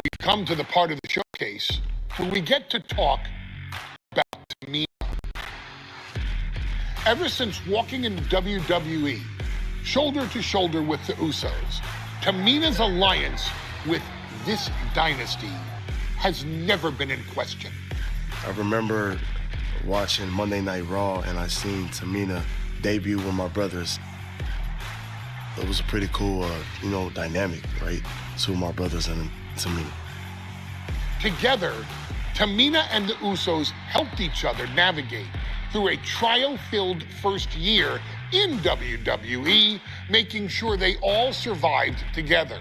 A: We've come to the part of the showcase where we get to talk about Tamina. Ever since walking in WWE, shoulder to shoulder with the Usos, Tamina's alliance with this dynasty has never been in question.
B: I remember watching Monday Night Raw and I seen Tamina debut with my brothers. It was a pretty cool, dynamic, right? Two of my brothers and Tamina.
A: Together, Tamina and the Usos helped each other navigate through a trial-filled first year in WWE, making sure they all survived together.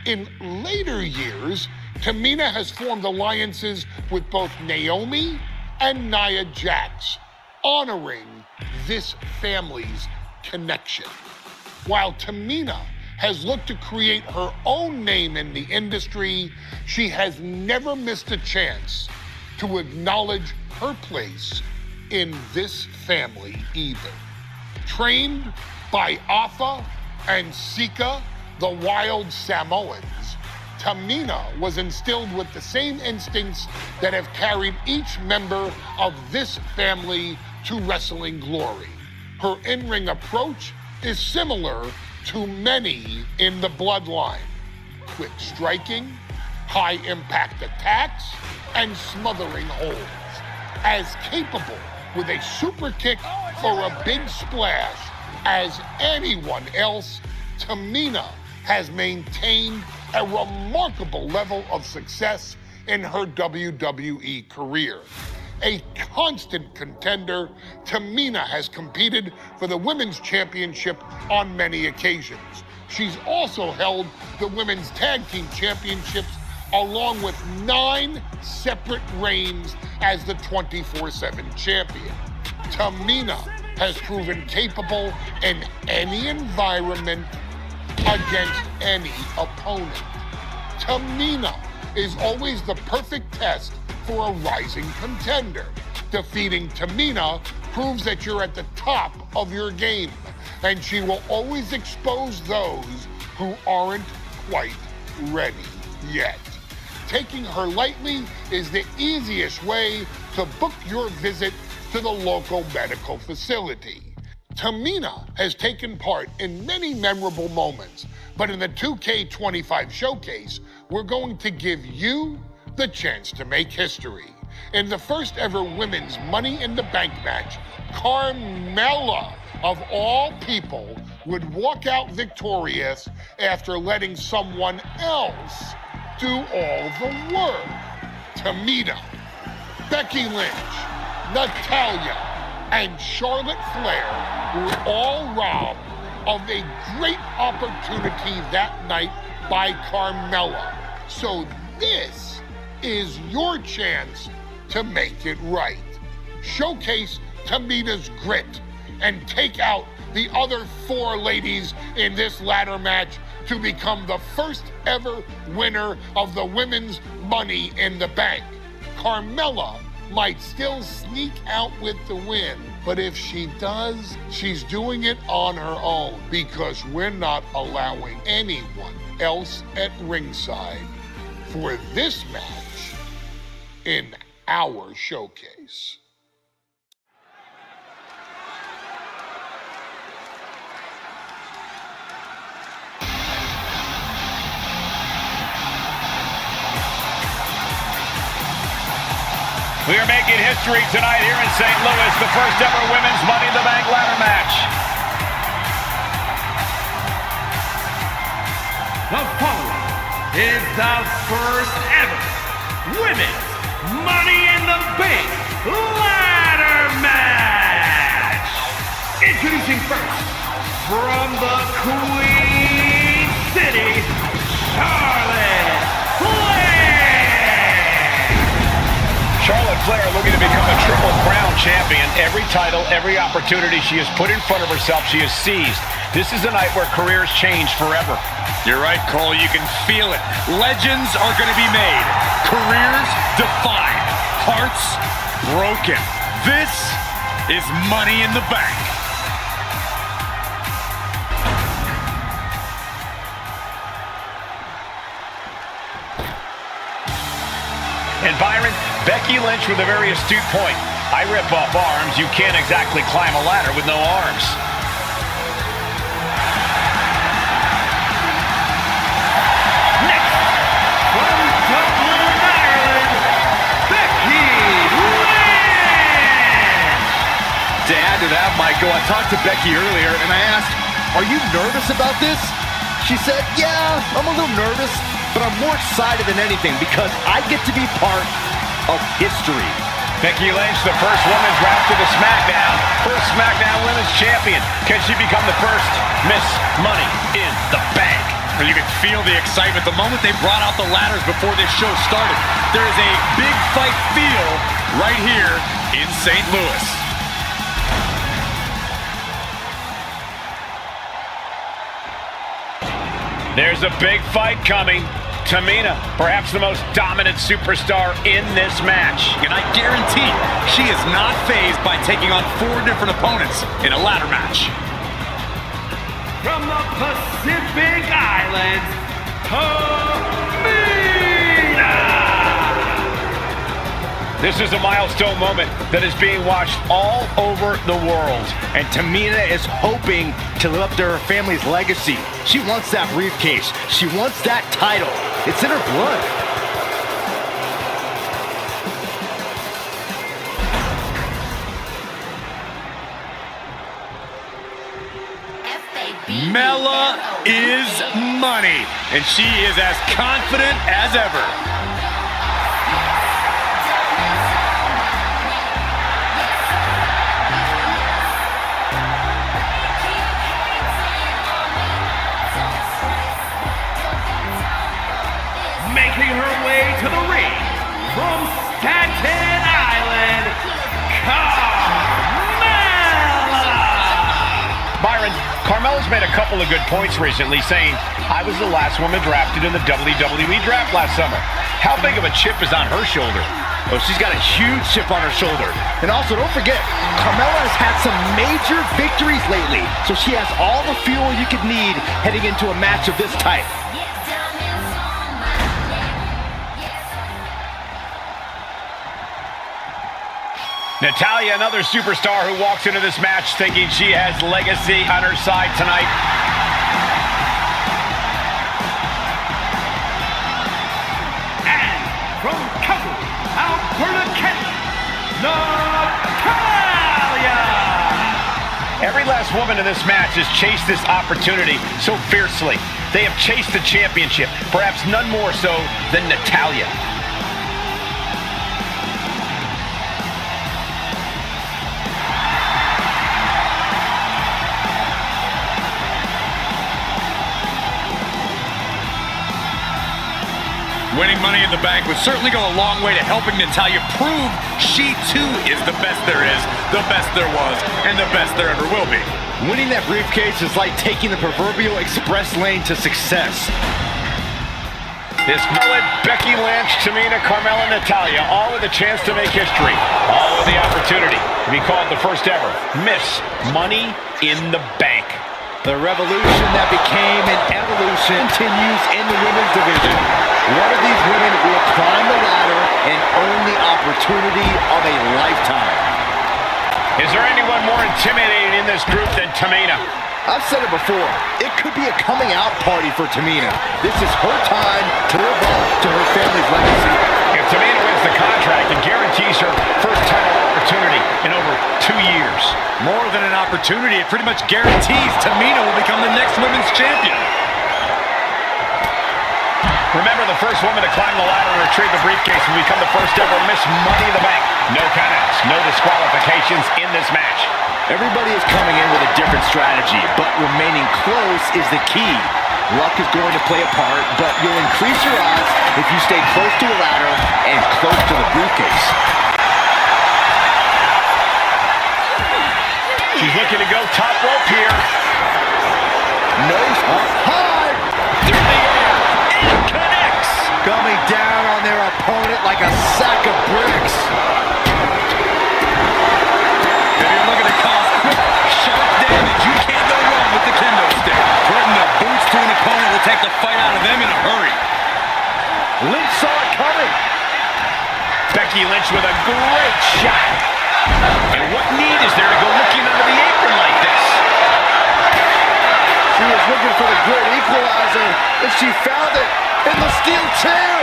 A: In later years, Tamina has formed alliances with both Naomi and Nia Jax, honoring this family's connection. While Tamina has looked to create her own name in the industry, she has never missed a chance to acknowledge her place in this family either. Trained by Afa and Sika, the wild Samoans, Tamina was instilled with the same instincts that have carried each member of this family to wrestling glory. Her in-ring approach is similar to many in the bloodline. Quick striking, high-impact attacks, and smothering holds. As capable with a super kick or a big splash as anyone else, Tamina has maintained a remarkable level of success in her WWE career. A constant contender, Tamina has competed for the Women's Championship on many occasions. She's also held the Women's Tag Team Championships along with 9 separate reigns as the 24/7 champion. Tamina has proven capable in any environment against any opponent. Tamina is always the perfect test for a rising contender. Defeating Tamina proves that you're at the top of your game, and she will always expose those who aren't quite ready yet. Taking her lightly is the easiest way to book your visit to the local medical facility. Tamina has taken part in many memorable moments, but in the 2K25 showcase, we're going to give you the chance to make history. In the first ever women's Money in the Bank match, Carmella, of all people, would walk out victorious after letting someone else do all the work. Tamina, Becky Lynch, Natalya, and Charlotte Flair were all robbed of a great opportunity that night by Carmella. So this is your chance to make it right. Showcase Tamina's grit and take out the other 4 ladies in this ladder match to become the first ever winner of the Women's Money in the Bank. Carmella might still sneak out with the win, but if she does, she's doing it on her own because we're not allowing anyone else at ringside for this match in our showcase.
C: We are making history tonight here in St. Louis, the first ever women's Money in the Bank ladder match.
F: The following is the first ever women's Money in the Bank ladder match. Introducing first, from the Queen City, Charlotte Flair.
C: Charlotte Flair looking to become a Triple Crown champion. Every title, every opportunity she has put in front of herself, she has seized. This is a night where careers change forever.
G: You're right, Cole. You can feel it. Legends are going to be made. Careers defined. Hearts broken. This is Money in the Bank.
C: And Byron, Becky Lynch with a very astute point. I rip off arms. You can't exactly climb a ladder with no arms.
F: Next, from Dublin, Ireland, Becky Lynch.
E: To add to that, Michael, I talked to Becky earlier and I asked, are you nervous about this? She said, yeah, I'm a little nervous, but I'm more excited than anything because I get to be part of history.
C: Becky Lynch, the first woman drafted to SmackDown, first SmackDown Women's Champion. Can she become the first Miss Money in the Bank?
G: You can feel the excitement the moment they brought out the ladders before this show started. There is a big fight feel right here in St. Louis.
C: There's a big fight coming. Tamina, perhaps the most dominant superstar in this match.
G: And I guarantee she is not fazed by taking on 4 different opponents in a ladder match.
F: From the Pacific Islands, Tamina!
C: This is a milestone moment that is being watched all over the world.
E: And Tamina is hoping to live up to her family's legacy. She wants that briefcase. She wants that title. It's in her blood.
G: Mela is money, and she is as confident as ever.
F: Making her way to the ring from Staten Island, Carmella!
C: Byron, Carmella's made a couple of good points recently, saying, I was the last woman drafted in the WWE draft last summer. How big of a chip is on her shoulder?
E: Oh, she's got a huge chip on her shoulder. And also, don't forget, Carmella has had some major victories lately, so she has all the fuel you could need heading into a match of this type.
C: Natalya, another superstar who walks into this match thinking she has legacy on her side tonight.
F: And from Calgary, Alberta, Canada, Natalya!
C: Every last woman in this match has chased this opportunity so fiercely. They have chased the championship, perhaps none more so than Natalya.
G: Winning Money in the Bank would certainly go a long way to helping Natalya prove she too is the best there is, the best there was, and the best there ever will be.
E: Winning that briefcase is like taking the proverbial express lane to success.
C: This mullet, Becky Lynch, Tamina, Carmella, Natalya, all with a chance to make history, all with the opportunity to be called the first ever Miss Money in the Bank.
E: The revolution that became an evolution continues in the women's division. One of these women will climb the ladder and earn the opportunity of a lifetime.
C: Is there anyone more intimidating in this group than Tamina?
E: I've said it before, it could be a coming out party for Tamina. This is her time to live up to her family's legacy.
C: If Tamina wins the contract, it guarantees her first title opportunity in over 2 years.
G: More than an opportunity, it pretty much guarantees Tamina will become the next women's champion.
C: Remember, the first woman to climb the ladder and retrieve the briefcase will become the first ever Miss Money in the Bank. No countouts, no disqualifications in this match.
E: Everybody is coming in with a different strategy, but remaining close is the key. Luck is going to play a part, but you'll increase your odds if you stay close to the ladder and close to the briefcase.
C: She's looking to go top rope here.
E: Nose up high.
G: Through the air. And connects.
E: Coming down on their opponent like a sack of bricks.
G: If you're looking to cause quick, sharp damage, you can't go wrong with the kendo stick. Putting the boots to an opponent will take the fight out of them in a hurry.
E: Lynch saw it coming.
C: Becky Lynch with a great shot. And what need is there to go looking under the apron like this?
E: She was looking for the great equalizer, and she found it in the steel chair.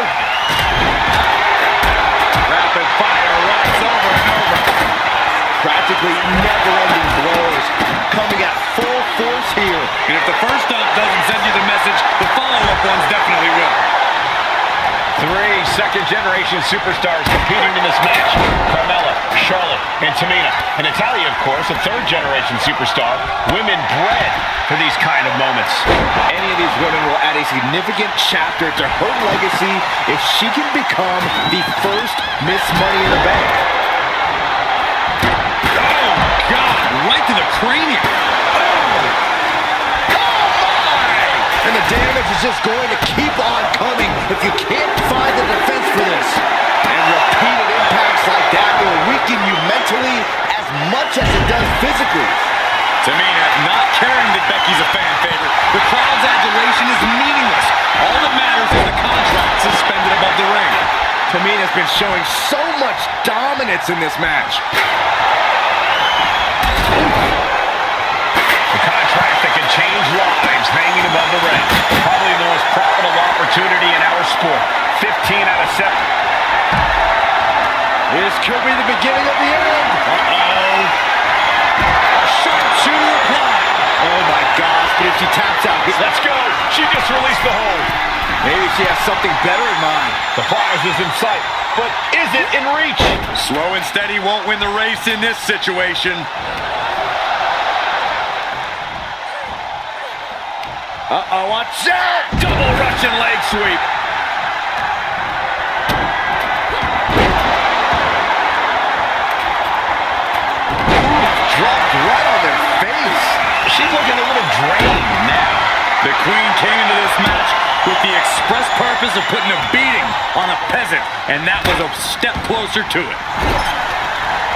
C: Rapid fire runs over and over.
E: Practically never-ending blows coming at full force here.
G: And if the first up doesn't send you the message, the follow-up ones definitely will.
C: 3 second-generation superstars competing in this match. Carmella, Charlotte, and Tamina. And Natalya, of course, a third-generation superstar. Women bred for these kind of moments.
E: Any of these women will add a significant chapter to her legacy if she can become the first Miss Money in the Bank.
G: Oh, God, right to the cranium.
E: And the damage is just going to keep on coming if you can't find the defense for this. And repeated impacts like that will weaken you mentally as much as it does physically.
G: Tamina not caring that Becky's a fan favorite. The crowd's adulation is meaningless. All that matters is the contract suspended above the ring.
E: Tamina's been showing so much dominance in this match.
C: The contract that can change lives hanging above the ring. Probably the most profitable opportunity in our sport. 15 out of 7.
E: This could be the beginning of the end.
G: Uh-oh. A sharpshooter applied.
E: Oh my gosh, but if she taps out...
C: Let's go. She just released the hold.
E: Maybe she has something better in mind.
C: The prize is in sight, but is it in reach?
G: Slow and steady won't win the race in this situation.
E: Uh-oh, watch out!
C: Double Russian leg sweep.
E: Dropped right on their face.
C: She's looking a little drained now.
G: The Queen came into this match with the express purpose of putting a beating on a peasant, and that was a step closer to it.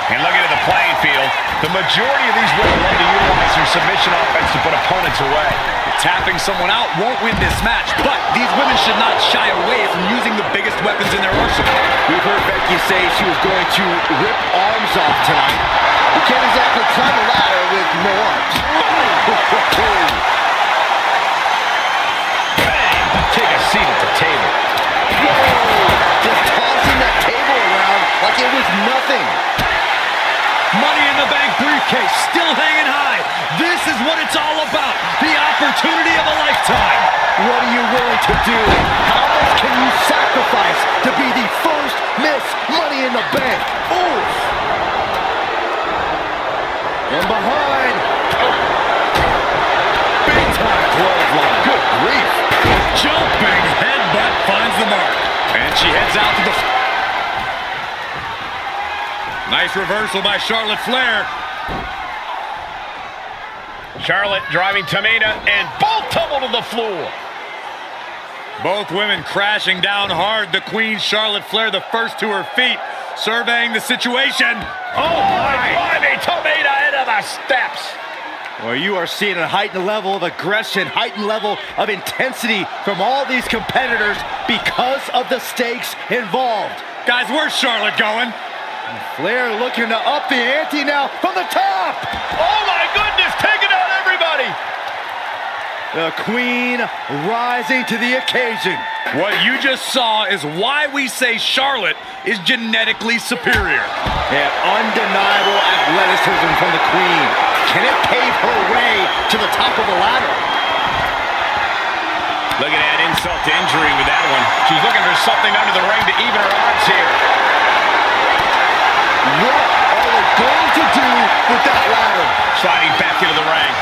C: And looking at the playing field, the majority of these women love to utilize their submission offense to put opponents away.
G: Tapping someone out won't win this match, but these women should not shy away from using the biggest weapons in their arsenal.
E: We've heard Becky say she was going to rip arms off tonight. You can't exactly climb a ladder with no arms.
C: Bang! Take a seat at the table.
E: Whoa! Just tossing that table around like it was nothing.
G: Money in the Bank briefcase still hanging high. This is what it's all about. The opportunity of a lifetime.
E: What are you willing to do? How much can you sacrifice to be the first Miss Money in the Bank? Oof! And behind. Big time clothesline. Good grief.
G: Jumping headbutt finds the mark. And she heads out to the... Nice reversal by Charlotte Flair.
C: Charlotte driving Tamina, and both tumble to the floor.
G: Both women crashing down hard. The Queen, Charlotte Flair, the first to her feet, surveying the situation.
C: Oh my, Tamina into the steps.
E: Well, you are seeing a heightened level of aggression, heightened level of intensity from all these competitors because of the stakes involved.
G: Guys, where's Charlotte going?
E: Flair looking to up the ante now from the top.
C: Oh my goodness, taking out everybody.
E: The Queen rising to the occasion.
G: What you just saw is why we say Charlotte is genetically superior.
E: And undeniable athleticism from the Queen. Can it pave her way to the top of the ladder?
C: Looking at insult to injury with that one. She's looking for something under the ring to even her odds here.
E: What are they going to do with that ladder?
C: Sliding back into the ring.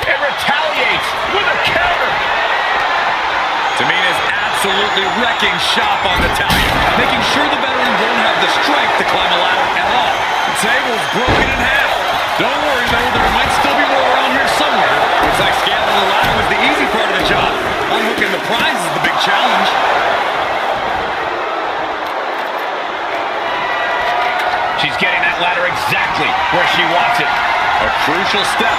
C: It retaliates with a counter.
G: Tamina's absolutely wrecking shop on Natalya, making sure the veteran won't have the strength to climb a ladder at all. Table's broken in half. Don't worry, though, there might still be more around here somewhere. Looks like scaling the ladder was the easy part of the job. Unhooking the prize is the big challenge.
C: She's getting that ladder exactly where she wants it.
G: A crucial step.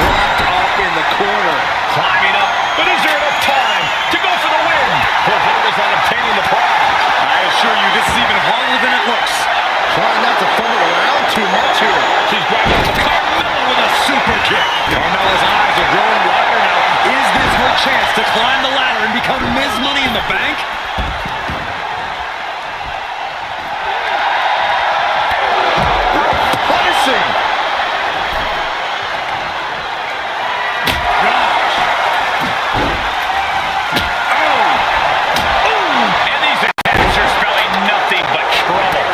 G: Propped up in the corner.
C: Climbing up, but is there enough time to go for the win? Her focus on obtaining the prize.
G: I assure you, this is even harder than it looks.
E: Trying not to fumble around too much here.
C: She's grabbing
G: Carmella with a super kick. Carmella's eyes are growing wider now. Is this her chance to climb the ladder and become Ms. Money in the Bank?
E: Punishing.
C: And these attacks are spelling nothing but trouble.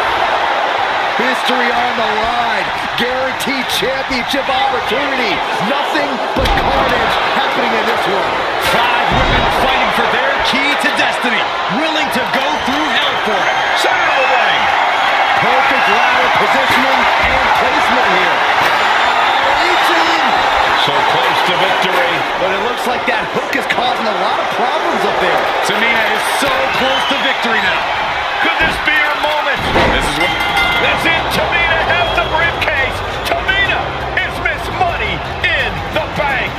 E: History on the line. Guaranteed championship opportunity. Nothing but carnage happening in this one.
G: 5 women fighting for their key to destiny. Willing to go through hell for it.
C: Center of the ring.
E: Perfect ladder positioning and placement here. Reaching.
C: So close to victory.
E: But it looks like that hook is causing a lot of problems up there.
G: Tamina is so close to victory now.
C: Could this be her moment?
G: This is what...
C: That's it. Tamina has the briefcase. Tamina is Miss Money in the Bank.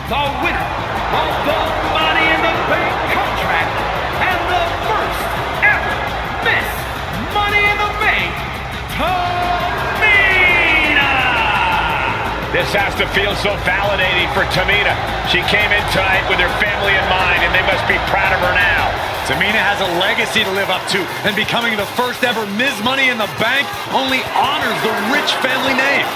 F: The winner of the Money in the Bank contract and the first ever Miss Money in the Bank, Tamina!
C: This has to feel so validating for Tamina. She came in tonight with her family in mind, and they must be proud of her now.
G: Tamina has a legacy to live up to, and becoming the first ever Ms. Money in the Bank only honors the rich family name.